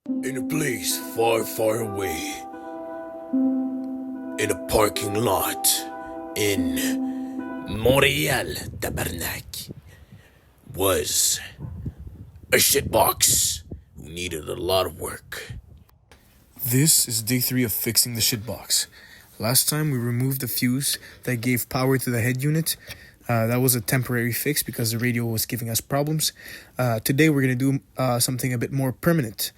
In a place far, far away, in a parking lot in Montreal, Tabarnak, was a shitbox who needed a lot of work. This is day 3 of fixing the shitbox. Last time we removed the fuse that gave power to the head unit. That was a temporary fix because the radio was giving us problems. Today we're going to do something a bit more permanent.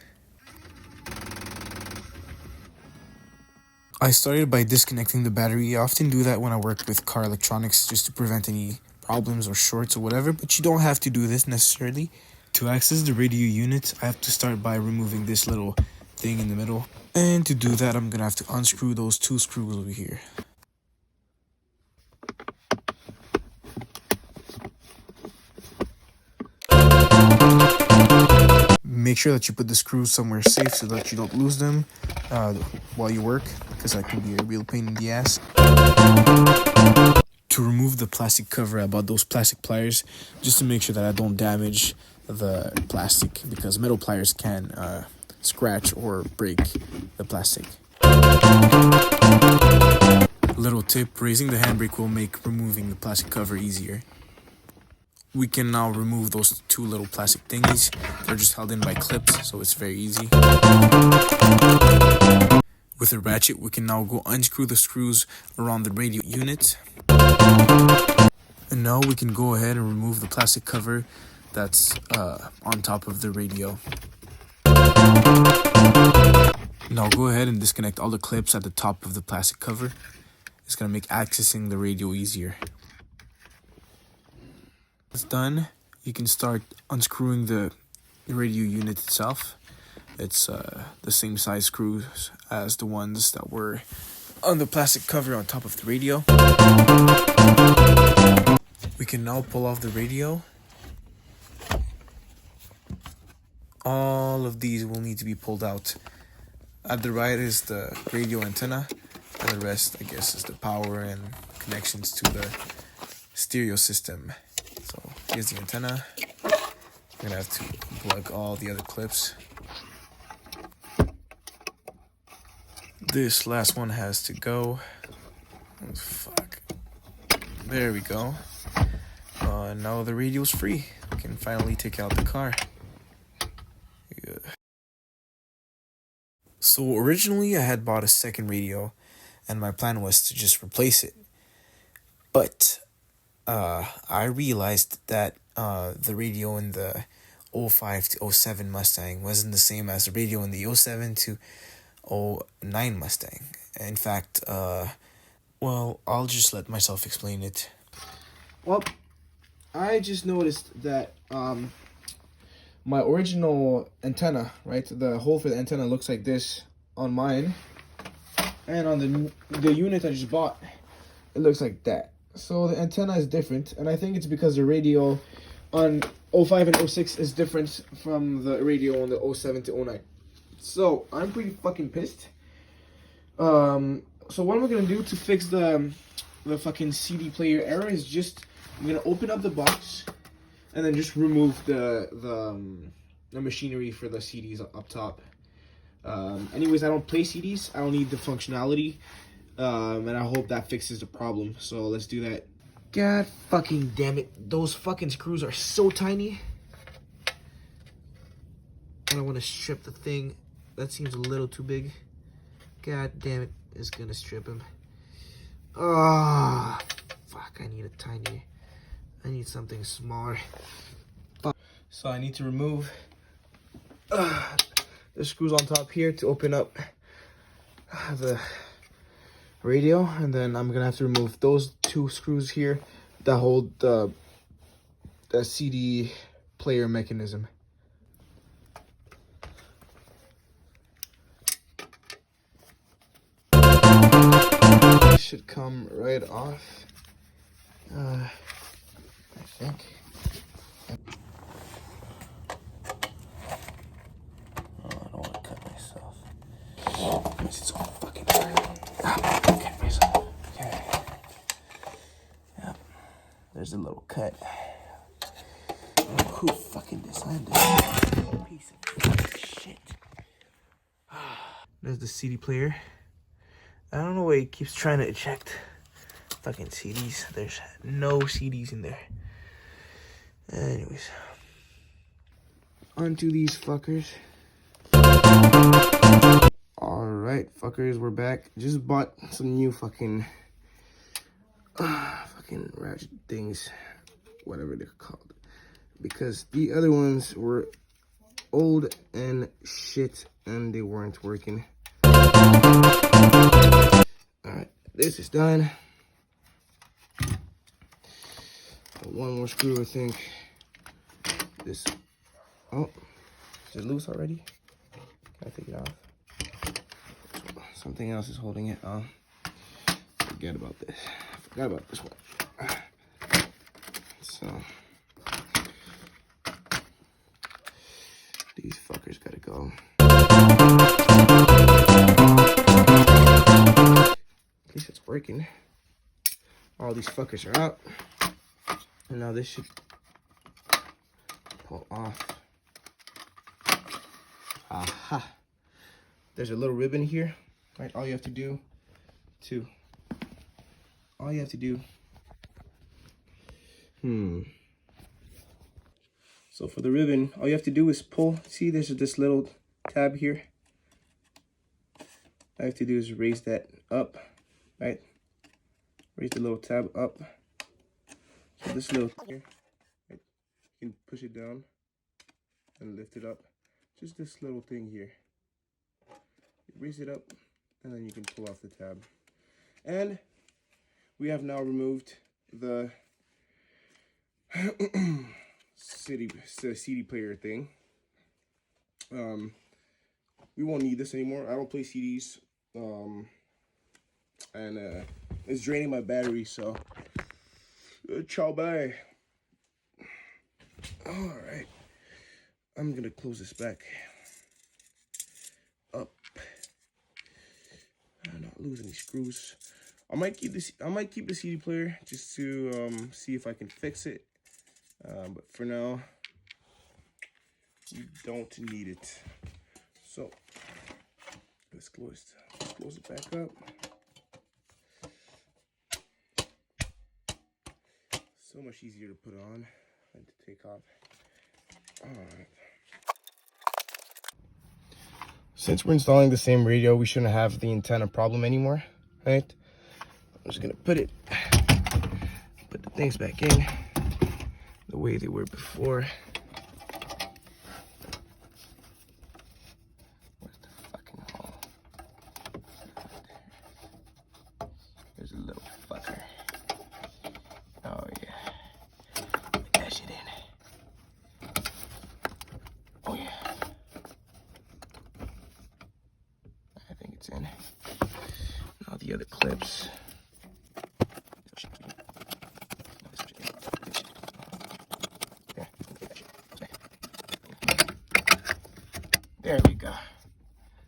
I started by disconnecting the battery. I often do that when I work with car electronics just to prevent any problems or shorts or whatever, but you don't have to do this necessarily. To access the radio unit, I have to start by removing this little thing in the middle. And to do that, I'm going to have to unscrew those 2 screws over here. Make sure that you put the screws somewhere safe so that you don't lose them while you work, because that can be a real pain in the ass. To remove the plastic cover, I bought those plastic pliers just to make sure that I don't damage the plastic, because metal pliers can scratch or break the plastic. Little tip, raising the handbrake will make removing the plastic cover easier. We can now remove those 2 little plastic thingies. They're just held in by clips, so it's very easy. With a ratchet, we can now go unscrew the screws around the radio unit. And now we can go ahead and remove the plastic cover that's on top of the radio. Now go ahead and disconnect all the clips at the top of the plastic cover. It's going to make accessing the radio easier. It's done. You can start unscrewing the radio unit itself. It's the same size screws as the ones that were on the plastic cover on top of the radio. We can now pull off the radio. All of these will need to be pulled out. At the right is the radio antenna, and the rest, I guess, is the power and connections to the stereo system. So here's the antenna. I'm gonna have to plug all the other clips. This last one has to go. Oh, fuck. There we go. Now the radio's free. We can finally take out the car. Yeah. So originally I had bought a second radio, and my plan was to just replace it. But I realized that the radio in the 05 to 07 Mustang wasn't the same as the radio in the 07 to 09 Mustang. In fact, well, I'll just let myself explain it. Well, I just noticed that my original antenna, right, the hole for the antenna looks like this on mine, and on the unit I just bought, it looks like that. So the antenna is different, and I think it's because the radio on 05 and 06 is different from the radio on the 07 to 09. So I'm pretty fucking pissed. So what am I gonna do to fix the fucking CD player error is just, I'm gonna open up the box and then just remove the machinery for the CDs up top. Anyways, I don't play CDs. I don't need the functionality. And I hope that fixes the problem. So let's do that. God fucking damn it. Those fucking screws are so tiny. I don't want to strip the thing. That seems a little too big. God damn it. It's gonna strip him. Ah, fuck. I need something smaller. Fuck. So I need to remove the screws on top here to open up the radio, and then I'm gonna have to remove those 2 screws here that hold the CD player mechanism. This should come right off, I think. Oh, I don't want to cut myself. This is all fucking hard. Cut myself. Okay. Yep. There's a little cut. Who fucking designed this? Piece of shit. There's the CD player. I don't know why it keeps trying to eject fucking CDs. There's no CDs in there. Anyways. Onto these fuckers. Alright, fuckers, we're back. Just bought some new fucking ratchet things. Whatever they're called. Because the other ones were old and shit and they weren't working. Alright, this is done. One more screw, I think. This. Oh, is it loose already? Can I take it off? Something else is holding it. Oh, forget about this. Forgot about this one. So, these fuckers gotta go. At least it's working. All these fuckers are out. And now this should pull off. Aha. There's a little ribbon here. Right, all you have to do So for the ribbon, all you have to do is pull. See, there's this little tab here. All I have to do is raise that up, right? Raise the little tab up. So this little here, right? You can push it down and lift it up. Just this little thing here. You raise it up, and then you can pull off the tab. And we have now removed the CD player thing. We won't need this anymore. I don't play CDs. And it's draining my battery, so ciao, bye. All right, I'm gonna close this back up and not lose any screws. I might keep this. I might keep the CD player just to see if I can fix it. But for now, you don't need it. So let's close it back up. So much easier to put on than to take off. All right. Since we're installing the same radio, we shouldn't have the antenna problem anymore, right? I'm just gonna put the things back in the way they were before. Where's the fucking hole? There's a little fucker. Oh yeah. Put that shit in. Oh yeah. I think it's in. Now the other clips. There we go.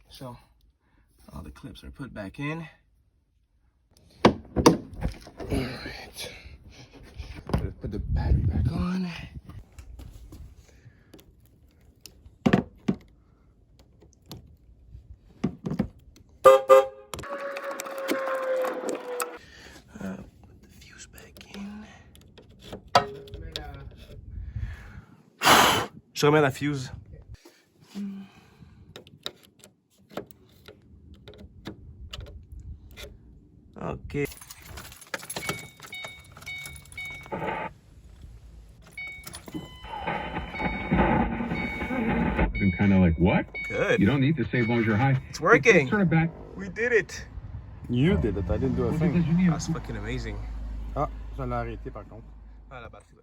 So all the clips are put back in. Alright. Put the battery back on. Put the fuse back in. Je remets la fuse. Okay. I'm kind of like, what? Good. You don't need to say bonjour, hi. It's working. Turn it back. We did it. You did it. I didn't do a thing. That's fucking amazing. Ah, je l'ai arrêté par contre. Ah, la batterie.